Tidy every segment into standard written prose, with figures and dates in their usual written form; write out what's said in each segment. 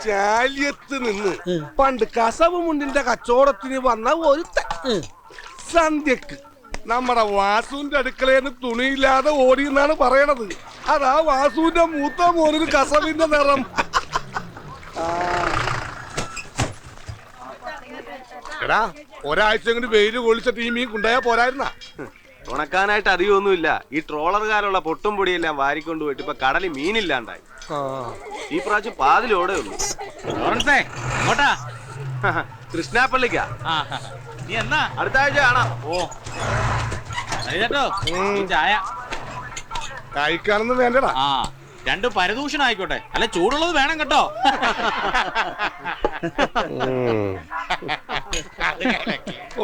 ചാലിയത്ത് നിന്ന് പണ്ട് കസവ് മുണ്ടിന്റെ കച്ചവടത്തിന് വന്ന ഒരു സന്ധ്യക്ക് നമ്മുടെ വാസുവിന്റെ അടുക്കളയിൽ തുണിയില്ലാതെ ഓടി എന്നാണ് പറയണത്. അതാ വാസുവിന്റെ മൂത്ത മോനിന് കസവിന്റെ നിറം. എടാ ഒരാഴ്ച കൊണ്ട് വെയില് കൊള്ളിച്ച ടീമീ കൊണ്ടുപോയാ പോരായിരുന്ന. ഉണക്കാനായിട്ട് അധികമൊന്നുമില്ല. ഈ ട്രോളറുകാരുള്ള പൊട്ടും പൊടിയെല്ലാം വാരിക്കൊണ്ട് പോയിട്ട് ഇപ്പൊ കടലിൽ മീനില്ലാണ്ടായി. ഈ പ്രാവശ്യം പാതിലോടെ ഉള്ളൂ. കൃഷ്ണാപ്പള്ളിക്കാ. അടുത്ത ആഴ്ച കാണാം. കഴിക്കാനൊന്നും വേണ്ടടാ. രണ്ട് പരദൂഷണം ആയിക്കോട്ടെ, അല്ല ചൂടുള്ളത് വേണം കേട്ടോ.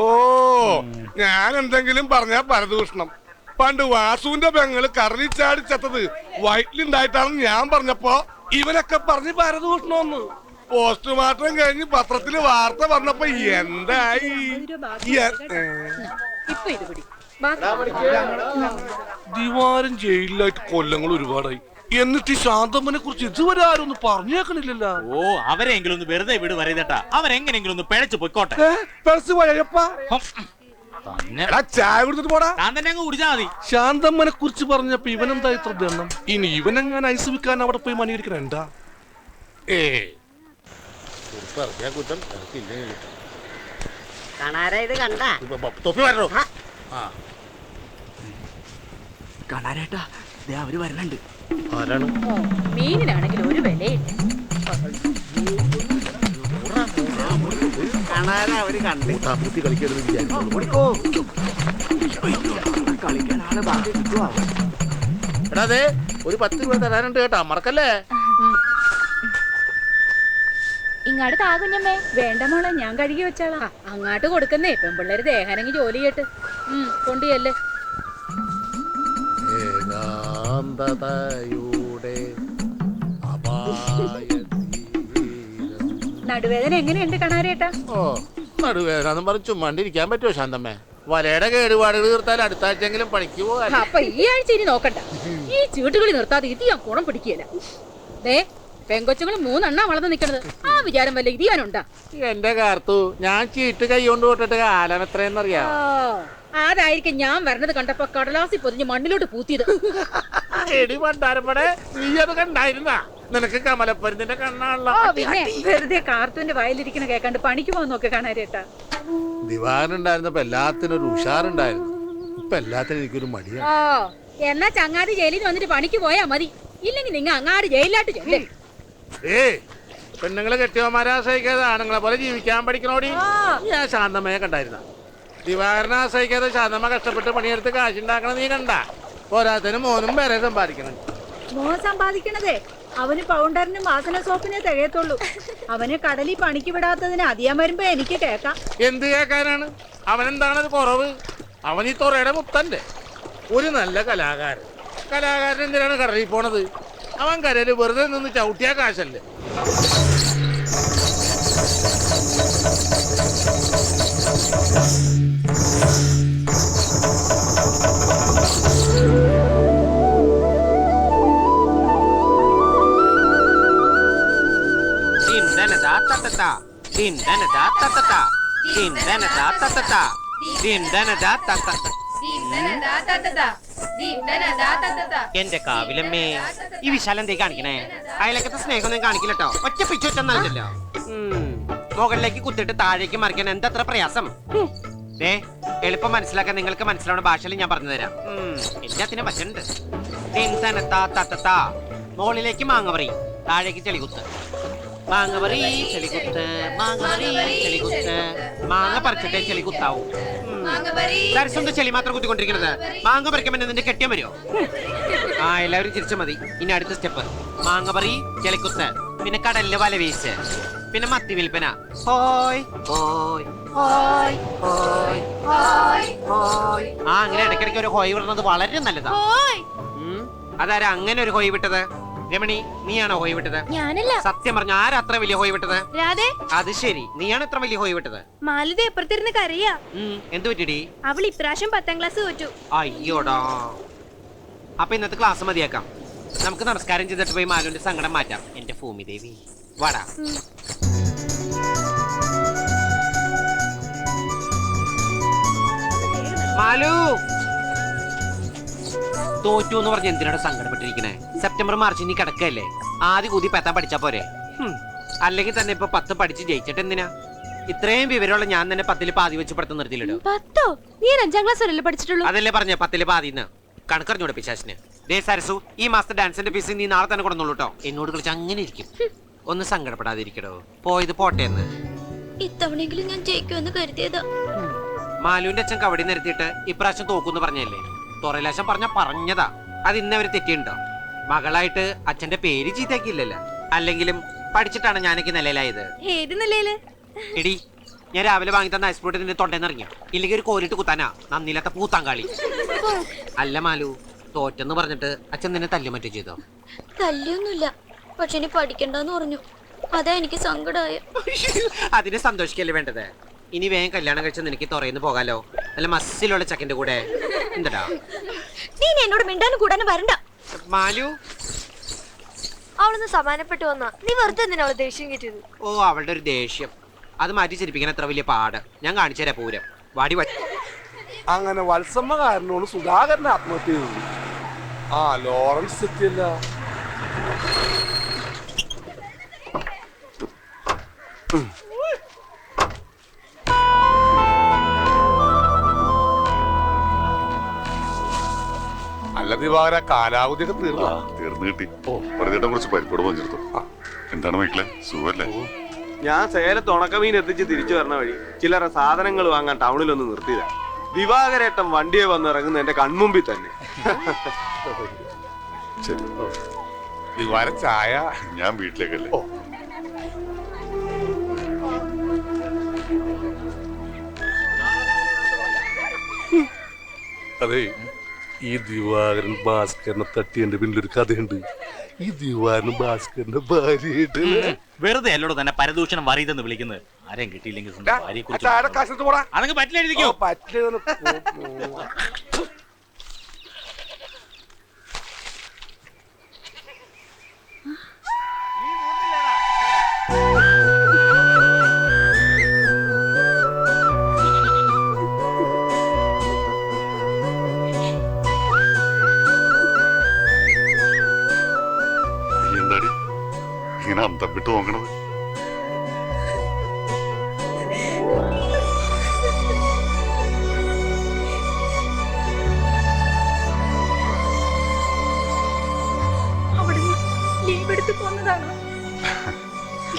ഓ ഞാൻ എന്തെങ്കിലും പറഞ്ഞാ പരദൂഷണം. പണ്ട് വാസുവിന്റെ പെങ്ങള് കറലിച്ചാടി ചത്തത് വയറ്റിലുണ്ടായിട്ടാണെന്ന് ഞാൻ പറഞ്ഞപ്പോ ഇവനൊക്കെ പറഞ്ഞ് പരദൂഷണമെന്ന്. പോസ്റ്റ്മോർട്ടം കഴിഞ്ഞ് പത്രത്തില് വാർത്ത വന്നപ്പോ എന്തായി? ദിവാരം ജയിലിലായിട്ട് കൊല്ലങ്ങൾ ഒരുപാടായി. എന്നിട്ട് ഈ ശാന്തമ്മനെ കുറിച്ച് ഇതുവരെ ആരും ഒന്നും പറഞ്ഞേക്കണില്ലല്ലോ. ഓ അവരെങ്കിലും ഒന്ന് വെറുതെ വിട് പറയുന്നേട്ടാ. അവരെങ്ങനെങ്കിലും ഒന്ന് പിഴച്ചു പൊയ്ക്കോട്ടെ. ചായ കുടിച്ചിട്ട് പോടാ. താൻ തന്നെ അങ്ങ് കുടിച്ചാ മതി. ശാന്തമ്മനെ കുറിച്ച് പറഞ്ഞപ്പോ ഇവനെന്താ ഇത്ര ദണ്ണം? ഇനി ഇവനെങ്ങനെ ഐസ് വിൽക്കാൻ അവിടെ പോയി മണിയിരിക്കണ എന്താ? കാണാരേട്ടാ അവര് വരണുണ്ട്. മീനിനാണെങ്കിൽ ഒരു വിലയില്ല. അവര് കണ്ടു കളിക്കാൻ ആള് ബാക്കി കിട്ടുവാ. എടാ അതെ ഒരു 10 രൂപ തരാനുണ്ട് കേട്ടാ, മറക്കല്ലേ. ഇങ്ങാട് താകുഞ്ഞമ്മേ. വേണ്ട മോളെ, ഞാൻ കഴുകി വെച്ചാളാ. അങ്ങാട്ട് കൊടുക്കുന്നേ പെൺപിള്ളേര് ദേഹാനെങ്കിൽ ജോലി ചെയ്യട്ട്. കൊണ്ടുചെല്ല്. നടുവേദന എങ്ങനെയുണ്ട് കണാരേട്ടാ? ഓ നടുവേദന പറഞ്ഞു ചുമ്മാണ്ടിരിക്കാൻ പറ്റുമോ ശാന്തമ്മേ? വലയുടെ കേടുപാടുകൾ തീർത്താൽ അടുത്ത ആഴ്ചയെങ്കിലും പണിക്ക് പോകാൻ. അപ്പൊ ഈ ആഴ്ച ഇനി നോക്കണ്ട. ഈ ചീട്ടുകളി നിർത്താതെ ഇത് ഞാൻ കുണം പിടിക്കുകയില്ല. ദേ പെങ്കൊച്ചുങ്ങൾ 3 എണ്ണ വളർന്ന് നിക്കണത്. ആ വിചാരം വല്ല ഇതിയാനുണ്ടാ? എന്റെ കാർത്തു ഞാൻ ചീട്ട് കൈ കൊണ്ട് പോട്ടിട്ട് കാലം എത്രയെന്നറിയാം. അതായിരിക്കും ഞാൻ വരണത് കണ്ടപ്പോ കടലാസി പൊതിഞ്ഞ് മണ്ണിലോട്ട് പൂത്തിയത്. എടി പണ്ടാരപ്പടെ നീ അത് കണ്ടായിരുന്ന? നിനക്ക് കമലപ്പരുന്നിന്റെ കണ്ണാണല്ലോ. പിന്നെ വെറുതെ കാർത്തൂന്റെ വയലിരിക്കണ കേക്കാണ്ട് പണിക്ക് പോകാൻ നോക്കി കാണാരേട്ടാ. ദിവാനുണ്ടായിരുന്നപ്പോ എല്ലാത്തിനും ഒരു ഉഷാറുണ്ടായിരുന്നു. ഇപ്പൊ എല്ലാത്തിനും എനിക്കൊരു മടിയാണ്. എന്നാ ചങ്ങാതി ജയിലിൽ വന്നിട്ട് പണിക്ക് പോയാ മതി. ഇല്ലെങ്കിൽ നിങ്ങ അങ്ങാട് ജയിലിലാട്ട് ചെല്ലേ. പെണ്ണുങ്ങളെ കെട്ടിയവന്മാരെ ആശ്രയിക്കാതെ ആണുങ്ങളെ പോലെ ജീവിക്കാൻ പഠിക്കണോടി. ഞാൻ ശാന്തമ്മയെ കണ്ടായിരുന്ന? ദിവാകരനെ ആശ്രയിക്കാതെ ശാന്തമ്മ കഷ്ടപ്പെട്ട് പണിയെടുത്ത് കാശുണ്ടാക്കണം നീ കണ്ട? പോരാത്തതിന് മോനും വേറെ സമ്പാദിക്കണം. മോൻ സമ്പാദിക്കണതേ അവന് പൗണ്ടറിനും വാസന സോപ്പിനെ തികയത്തുള്ളൂ. അവന് കടലിൽ പണിക്ക് വിടാത്തതിന് അധികം വരുമ്പോ എനിക്ക് കേക്കാം. എന്ത് കേൾക്കാനാണ്? അവനെന്താണത് കുറവ്? അവൻ ഈ തുറയുടെ മുത്തല്ലേ. ഒരു നല്ല കലാകാരൻ. കലാകാരൻ എന്തിനാണ് കടലിൽ പോണത്? അവൻ കരയിൽ വെറുതെ നിന്ന് ചവിട്ടിയാ കാശല്ലേ. എന്റെ കാവിലമ്മേ, ഈ വിശാലം എന്തേ കാണിക്കണേ? അയലക്കത്തെ സ്നേഹമൊന്നും കാണിക്കില്ലട്ടോ. ഒറ്റ പിച്ചൊറ്റ നൽകല്ലോ. മുകളിലേക്ക് കുത്തിട്ട് താഴേക്ക് മറിക്കാൻ എന്തത്ര പ്രയാസം. എളുപ്പം മനസ്സിലാക്കാൻ നിങ്ങൾക്ക് മനസ്സിലാവുന്ന ഭാഷയിൽ ഞാൻ പറഞ്ഞു തരാം. എല്ലാത്തിനും പറ്റുന്നുണ്ട്. മുകളിലേക്ക് മാങ്ങപറി, താഴേക്ക് ചെളികുത്ത്. മാങ്ങപറി ചെളികുത്ത്, മാങ്ങപറി ചെളികുത്ത്. മാങ്ങ പറിച്ചിട്ടേ ചെളികുത്താവൂ. ദർശനം ചെളി മാത്രം കുത്തിക്കൊണ്ടിരിക്കുന്നത്. മാങ്ങ പറിക്കുമ്പോ നിന്റെ കെട്ടിയാൻ വരുമോ? എല്ലാവരും ചിരിച്ച മതി. ഇനി അടുത്ത സ്റ്റെപ്പ് മാങ്ങപറി ചെളിക്കുത്ത്, പിന്നെ കടലില് വല വീശ്, പിന്നെ മത്തി വിൽപ്പന. ഹോയ് ഹോയ് ഹോയ് ഹോയ് ഹോയ് ഹോയ്. അങ്ങനെ ഇടയ്ക്കിടയ്ക്ക് ഒരു ഹോയ് വിടുന്നത് വളരെ നല്ലതാ. അതാരാ അങ്ങനെ ഒരു ഹോയ് വിട്ടത്? രമണി, നീയാണോ ഹോയ് വിട്ടത്? ഞാനല്ല. സത്യം പറഞ്ഞ ആരാ അത്ര വലിയ ഹോയ് വിട്ടത്? രാധേ. അത് ശരി, നീയാണ് ഇത്ര വലിയ ഹോയ് വിട്ടത്. മാലതി എപ്പുറത്തിരുന്ന് കരയാ. എന്ത് പറ്റിടി? അവൾ ഇപ്രാവശ്യം 10ാം ക്ലാസ് തോറ്റു. അയ്യോടാ. അപ്പൊ ഇന്നത്തെ ക്ലാസ് മതിയാക്കാം. നമുക്ക് നമസ്കാരം ചെയ്തിട്ട് പോയി മാലുവിന്റെ സങ്കടം മാറ്റാം. എന്റെ ഭൂമിദേവി. വാടാ. മാലു തോറ്റു എന്ന് പറഞ്ഞ എന്തിനാണ് സങ്കടപ്പെട്ടിരിക്കണേ? സെപ്റ്റംബർ മാർച്ച് ഇനി കിടക്കല്ലേ, ആദ്യ കൂതി പെത്താൻ പഠിച്ചാ പോരെ? അല്ലെങ്കിൽ തന്നെ ഇപ്പൊ 10 പഠിച്ച് ജയിച്ചിട്ട് എന്തിനാ? ഇത്രയും വിവരമുള്ള ഞാൻ തന്നെ 10ൽ പാതി വെച്ച് പഠിത്തം നിർത്തിയില്ലല്ലോ. 10ഓ? നീ 5ാം ക്ലാസ് വരെയല്ലേ പഠിച്ചിട്ടുള്ളൂ? അതല്ലേ പറഞ്ഞ 10ൽ പാതിന്ന്. കണക്കറിഞ്ഞൂടെ പിശാശിന്? ദേ സരസു, ഈ മാസത്തെ ഡാൻസിന്റെ ഫീസ് നീ നാളെ തന്നെ കൊടുന്നുള്ളൂ കേട്ടോ. എന്നോട് കളിച്ച് അങ്ങനെ ഇരിക്കും. ഒന്ന് സങ്കടപ്പെടാതിരിക്കടോ. പോയത് പോട്ടെ എന്ന്. ഇത്തവണെങ്കിലും ഞാൻ ജയിക്കുമെന്ന് കരുതിയതാ. മാലുവിന്റെ അച്ഛൻ കവടി നിരത്തിയിട്ട് ഇപ്രാവശ്യം തോക്കൂന്ന് പറഞ്ഞല്ലേ? തുറലാശം പറഞ്ഞതാ. അത് ഇന്നവര് തെറ്റിയുണ്ടോ? മകളായിട്ട് അച്ഛന്റെ പേര് ചീത്തയാക്കിയില്ലല്ലോ. അല്ലെങ്കിലും പഠിച്ചിട്ടാണ് ഞാനൊക്കെ നിലയിലായത്. ഏത് നിലയില്? എടി, ഞാൻ രാവിലെ വാങ്ങി തന്ന ഐസ് ഫ്രൂട്ട് നിന്റെ തൊണ്ടേന്ന് ഇറങ്ങിയോ? ഇല്ലെങ്കിൽ ഒരു കോലിട്ട് കുത്താനാ നന്ദിയില്ലാത്ത പൂത്താങ്കാളി. അല്ല മാലു, തോറ്റെന്ന് പറഞ്ഞിട്ട് അച്ഛൻ നിന്നെ തല്ലു മറ്റു ചെയ്തോ? തല്ലിയൊന്നുമില്ല, പക്ഷെ ഇനി പഠിക്കണ്ടെന്ന് പറഞ്ഞു. അതാ എനിക്ക് സങ്കടമായ. അതിന് സന്തോഷിക്കല്ലേ വേണ്ടത്? ഇനി വേഗം കല്യാണം കഴിച്ച് നിനക്ക് തുറയുന്നു പോകാലോ, നല്ല മസ്സിലുള്ള ചക്കന്റെ കൂടെ. എന്താ നീ എന്നോട് മിണ്ടാനും കൂടാനും വരണ്ട. മാലു, അവളൊന്ന് സമാനപ്പെട്ടു വന്നാ നീ വെറുതെ എന്തിനാ അവളെ ദേഷ്യം കിട്ടിയത്? ഓ, അവളുടെ ഒരു ദേഷ്യം അത് മാറ്റി ചിരിപ്പിക്കാൻ എത്ര വലിയ പാട്. ഞാൻ കാണിച്ചു തരാം പൂരം. വാടി അങ്ങനെ വത്സമ്മ കാരനോട് സുധാകരൻ ആത്മഹത്യ ചെയ്തു. ആ ലോറൻസ് എത്തിയല്ല. അല്ല ദിവാകര, കാലാവധിയൊക്കെ തീർന്നു. തീർന്നു കിട്ടി. പറഞ്ഞിട്ട് കുറച്ച് പരിപ്പോട് പഞ്ചെടുത്തു. എന്താണ് മക്കളെ, സുഖല്ലേ? ഞാൻ സേലത്ത് ഉണക്കമീൻ എത്തിച്ച് തിരിച്ചു വരണ വഴി ചിലര സാധനങ്ങൾ വാങ്ങാൻ ടൗണിലൊന്ന് നിർത്തിയതാ. ദിവാകരേട്ടൻ വണ്ടിയെ വന്ന് ഇറങ്ങുന്ന എന്റെ കൺമുമ്പിൽ തന്നെ. ശരി, ദിവാര ചായ. ഞാൻ വീട്ടിലേക്കല്ലേ. അതെ, ഈ ദിവാകരൻ ഭാസ്കരനെ തട്ടിയതിന്റെ പിന്നിലൊരു കഥയുണ്ട്. ഈ ദിവാകരൻ ഭാസ്കരന്റെ ഭാര്യയായിട്ട് വെറുതെ അല്ലോട് തന്നെ പരദൂഷണം വറിയതെന്ന് വിളിക്കുന്നത്. ആരെയും കിട്ടിയില്ലെങ്കിൽ ചായയുടെ കാശത്ത് പോടാ. അതങ്ങ് പറ്റിലെഴുതിക്കോ. എന്താടി ഇങ്ങനെ അന്തപ്പിട്ട് നോക്കണത്?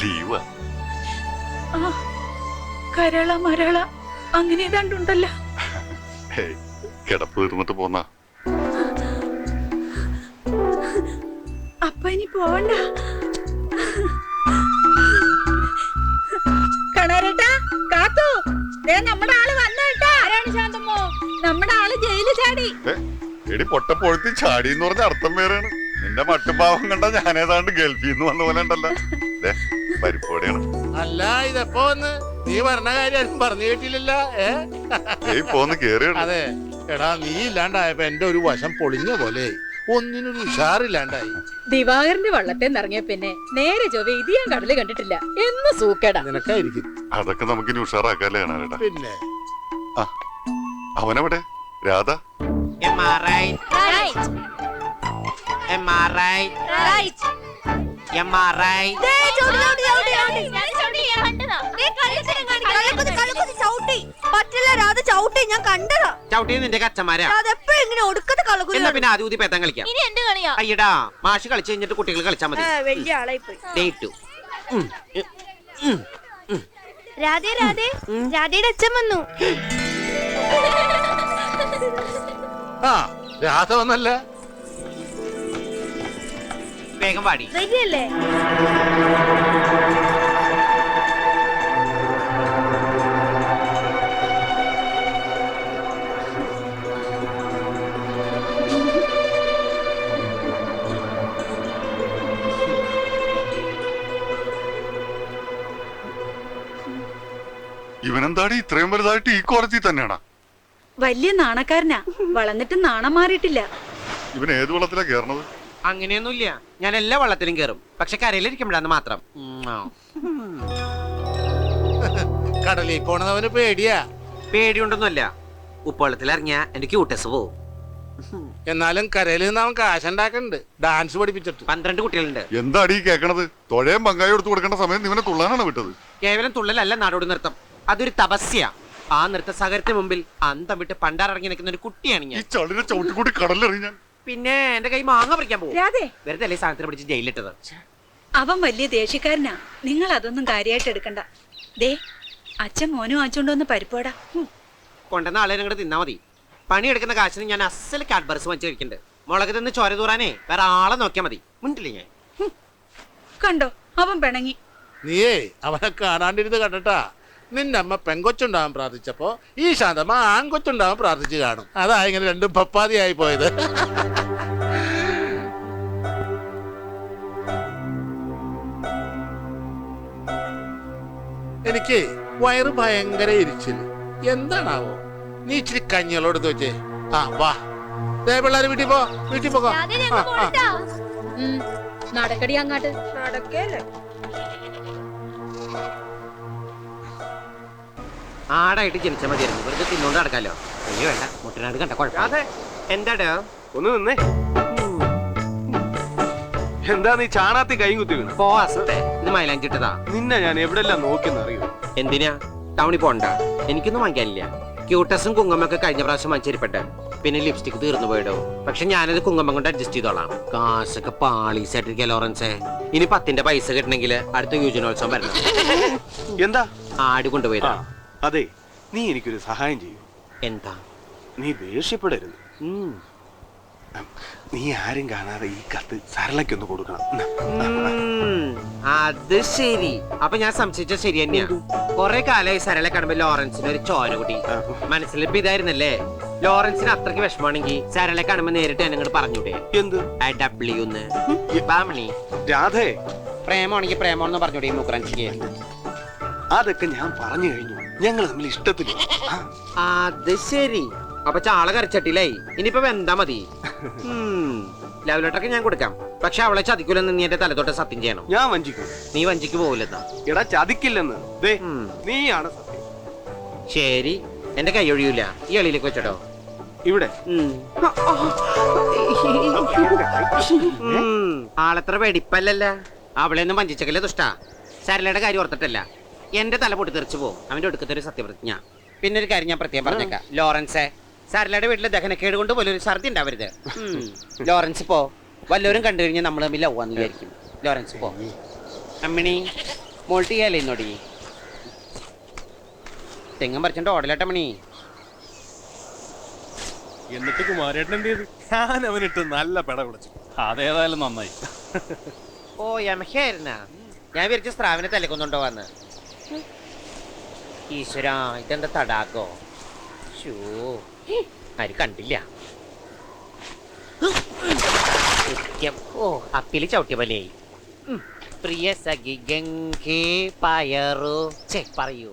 ലീവാ? കരള മരള അങ്ങനെ ഏതാണ്ടുണ്ടല്ലോ. കിടപ്പ് തീർന്നിട്ട് പോന്നാ? അപ്പൊ ഇനി പോവണ്ട. കണാരേട്ടാ, കാത്തു, നമ്മുടെ ആള് വന്നേട്ടാ. ആരാണ് ശാന്തമ്മോ? നമ്മുടെ ആള് ജയിലിൽ ചാടി. എടി പൊട്ടപ്പൊഴുത്തി ചാടി എന്ന് പറഞ്ഞ അർത്ഥം വേറെയാണ്. നിന്റെ മട്ടുഭാവം കണ്ട ഞാനേതാണ്ട് ഗൾഫിൽ നിന്ന് വന്ന പോലെ ഉണ്ടല്ലോ. പരിപ്പോടെയാണ്. അല്ല, ഇതെപ്പോ വന്ന് നീ പറഞ്ഞ കാര്യം പറഞ്ഞു കേട്ടില്ലല്ലോ. പോന്ന് കേറിയാണ്. അതെ, എടാ, നീ ഇല്ലാണ്ടായപ്പോ എന്റെ ഒരു വശം പൊളിഞ്ഞ പോലെ, ഒന്നിനൊരു ഉഷാറില്ലാണ്ടായി. ദിവാകരന്റെ വള്ളത്തെ ഇറങ്ങിയ പിന്നെ നേരെ ചൊവ്വ ഇത് ഞാൻ കടല് കണ്ടിട്ടില്ല. എന്ന് സൂക്കേടാ. നിനക്കായിരിക്കും. അതൊക്കെ നമുക്ക് ഇനി ഉഷാറാക്കാല്ലേ കാണാ. പിന്നെ അവനെവിടെ? രാധ? നിന്റെ കച്ചമാരാ. പിന്നെ ആദ്യം ഊതി പേത്താൻ കളിക്കാം. അയ്യടാ, മാഷ് കളിച്ചു കഴിഞ്ഞിട്ട് കുട്ടികൾ കളിച്ചാൽ മതി. വലിയ ആളായി പോയി. രാധേ രാധേ, രാധയുടെ അച്ഛൻ വന്നു. ആ, രാധ വന്നല്ല. വേഗം പാടി. റെഡിയല്ലേ? ഇവനെന്താടി ഇത്രയും വലുതായിട്ട് ഈ കോളേജിൽ തന്നെയാണോ? വലിയ നാണക്കാരനാ, വളർന്നിട്ട് നാണം മാറിയിട്ടില്ല. ഇവൻ ഏത് വെള്ളത്തിലാ കേറണത്? അങ്ങനെയൊന്നുമില്ല, ഞാൻ എല്ലാ വള്ളത്തിലും കയറും, പക്ഷെ കരയിലിരിക്കുമ്പോഴാന്ന് മാത്രം. കടലിൽ പോണതവന് പേടിയാ. പേടിയുണ്ടൊന്നുമല്ല, ഉപ്പുവെള്ളത്തിൽ ഇറങ്ങിയ എനിക്ക് ക്യൂട്ടസ് പോവും. എന്നാലും കരയിൽ നിന്ന് അവൻ കാശുണ്ടാക്കുന്നുണ്ട് ഡാൻസ് പഠിപ്പിച്ചിട്ട്. 12 കുട്ടികളുണ്ട്. എന്താടി കേക്കണത്? തൊഴയും പങ്കായി എടുത്തു കൊടുക്കേണ്ട സമയം ഇവനെ തുള്ളാനാണ് വിട്ടത്. കേവലം തുള്ളലല്ല നാടോടി നൃത്തം, അതൊരു തപസ്യ. ആ നൃത്ത സാഗരത്തിന് മുമ്പിൽ അന്തം വിട്ട് പണ്ടാറിറങ്ങി നിൽക്കുന്ന ഒരു കുട്ടിയാണ് ഞാൻ. ഈ ചളിനെ ചവിട്ടിക്കൂട്ടി കടലിലെറിഞ്ഞാൻ. പിന്നെ എന്റെ കൈ മാങ്ങ പറിക്കാൻ പോകും. വെറുതെ അല്ലേ സാധനത്തിന് പിടിച്ച് ജയിലിട്ടത്. അവൻ വലിയ ദേഷ്യക്കാരനാ, നിങ്ങൾ അതൊന്നും കാര്യമായിട്ട് എടുക്കണ്ട. ദേ അച്ഛൻ മോനും വാങ്ങിച്ചോണ്ടോന്ന് പരിപ്പോടാ. കൊണ്ടുവന്ന ആളെ നിങ്ങടെ തിന്നാ മതി. പണിയെടുക്കുന്ന കാശിന് ഞാൻ അസൽ കാഡ്ബർസ് വാങ്ങിച്ചു കഴിക്കുന്നുണ്ട്. മുളക് തിന്ന് ചോര തൂറാനേ വേറെ ആളെ നോക്കിയാൽ മതി. മുണ്ടില്ലേ ഞാൻ. കണ്ടോ അവൻ പിണങ്ങി. നീയേ അവനെ കാണാണ്ടിരുന്ന് കണ്ടിട്ടാ. നിന്റെ അമ്മ പെങ്കൊച്ചുണ്ടാവാൻ പ്രാർത്ഥിച്ചപ്പോ ഈ ശാന്തമ്മ ആൺകൊച്ചുണ്ടാവാൻ പ്രാർത്ഥിച്ചു കാണും. അതാ ഇങ്ങനെ രണ്ടും പപ്പാതിയായി പോയത്. എനിക്ക് വയറ് ഭയങ്കര ഇരിച്ചില്. എന്താണാവോ? നീ ഇച്ചിരി കഞ്ഞികളോട് വെച്ചേ. ആ വാ, പിള്ളേര് വീട്ടിൽ പോ, വീട്ടിൽ പോകോ. നടക്കടി അങ്ങാട്ട്. നടക്കേല്ലേ? ആടായിട്ട് ജനിച്ച മതിയായിരുന്നു, വെറുതെ തിന്നോണ്ട് നടക്കാലോ. അയ്യോ വേണ്ട, മുട്ടനാട് കണ്ട കുഴപ്പമില്ല. എന്താടാ ഒന്ന് നിന്നേ. എന്താ നീ ചാണാത്തി കൈ കുത്തി വീണ? പോവാസത്തെ, ഇത് മൈലാഞ്ചിട്ടതാ. നിന്നെ ഞാൻ എവിടെല്ലാം നോക്കിയെന്നറിയോ? എന്തിനാ? ടൗണിൽ പോണ്ട, എനിക്കൊന്നും വാങ്ങിക്കാനില്ല. ക്യൂട്ടസും കുങ്ങമ്മൊക്കെ കഴിഞ്ഞ പ്രാവശ്യം വാങ്ങിച്ചിരിപ്പട്ടെ. പിന്നെ ലിപ്സ്റ്റിക് തീർന്നു പോയിടോ. പക്ഷെ ഞാനത് കുങ്ങമ്മ കൊണ്ട് അഡ്ജസ്റ്റ് ചെയ്തോളാം. കാശൊക്കെ പാളീസായിട്ടിരിക്കുക ലോറൻസേ. ഇനി 10ന്റെ പൈസ കിട്ടണമെങ്കിൽ അടുത്ത യുവജനോത്സവം വരണം. എന്താ? ആടി കൊണ്ടുപോയതാ. അതെ, നീ എനിക്കൊരു സഹായം ചെയ്യൂ. എന്താ? നീ ദേഷ്യപ്പെടരുത്. നീ ആരും കാണാതെ ഈ കത്ത് സരളയ്ക്കൊന്ന് കൊടുക്കണം. അത് ശരി. അപ്പൊ ഞാൻ സംശയിച്ച ശരി തന്നെയാ. കൊറേ കാലമായി സരളെ കാണുമ്പോ ലോറൻസിന് ഒരു ചോര കൂടി. മനസ്സിലിപ്പോ ഇതായിരുന്നല്ലേ? ലോറൻസിന് അത്രയ്ക്ക് വിഷമാണെങ്കിൽ സരളെ കാണുമ്പോ നേരിട്ട് എന്നോട് പറഞ്ഞൂടെ? എന്ത്? രാധേ, പ്രേമാണെങ്കിൽ പ്രേമോന്ന് പറഞ്ഞൂടെ ഈ മുക്കറഞ്ചിക്ക്? അതൊക്കെ ഞാൻ പറഞ്ഞു കഴിഞ്ഞു. ഞങ്ങൾ തമ്മിൽ ഇഷ്ടത്തില്ല. അത് ശരി. അപ്പൊ ചാള കരച്ചട്ടിലായി. ഇനിയിപ്പോ എന്താ മതി? ലവ് ലെറ്ററൊക്കെ ഞാൻ കൊടുക്കാം, പക്ഷെ അവളെ ചതിക്കൂലെന്ന് നീ എന്റെ തലത്തോട്ട് സത്യം ചെയ്യണം. ഞാൻ വഞ്ചിക്കും. നീ വഞ്ചിക്ക് പോവില്ലെന്നാ? എടാ, ചതിക്കില്ലെന്ന്. നീയാണ് സത്യം. ശരി, എന്റെ കൈ ഒഴിയൂല. ഈ എളിയിലേക്ക് വെച്ചോ. ഇവിടെ ആളെത്ര വെടിപ്പല്ലല്ല. അവളെയൊന്നും വഞ്ചിച്ചക്കല്ലേ ദുഷ്ടാ. സരളയുടെ കാര്യം ഓർത്തിട്ടല്ല, എന്റെ തല പൊട്ടി തെറിച്ചു പോകും. അവന്റെ ഒടുക്കത്തെ ഒരു സത്യപ്രതിജ്ഞ. പിന്നെ ഒരു കാര്യം ഞാൻ പ്രത്യേകം പറഞ്ഞേക്കാം, ലോറൻസേ, സരളയുടെ വീട്ടിലെ ദഹനക്കേട് കൊണ്ട് പോലൊരു ഛർദി ഉണ്ടാവരുത്. ലോറൻസ് പോ. വല്ലവരും കണ്ടു കഴിഞ്ഞാൽ നമ്മൾ തമ്മിൽ ലവാന്ന് വിചാരിക്കും. ലോറൻസ് പോ. അമ്മിണി മോൾട്ട് ചെയ്യാലേ ഇന്നോടി. തെങ്ങും പറിച്ചിട്ട് ഓടലട്ടമ്മണി. എന്നിട്ട് കുമാരേട്ടൻ എന്ത് ചെയ്തു? ഞാൻ അവനിട്ട് നല്ല പെട വിളിച്ചു. അതേതായാലും നന്നായി. ഓ യമഹയായിരുന്ന. ഞാൻ വിചാരിച്ച സ്രാവിനെ തലക്കൊന്നുണ്ടോ വന്ന്. ഈശ്വരാ, ഇതെന്താ തടാകോ? ഷൂ, ആരും കണ്ടില്ല. ഓ, അപ്പില് ചവിട്ടിയ പോലെയായി. പ്രിയ സഖി ഗംഗേ പയറു. പറയൂ.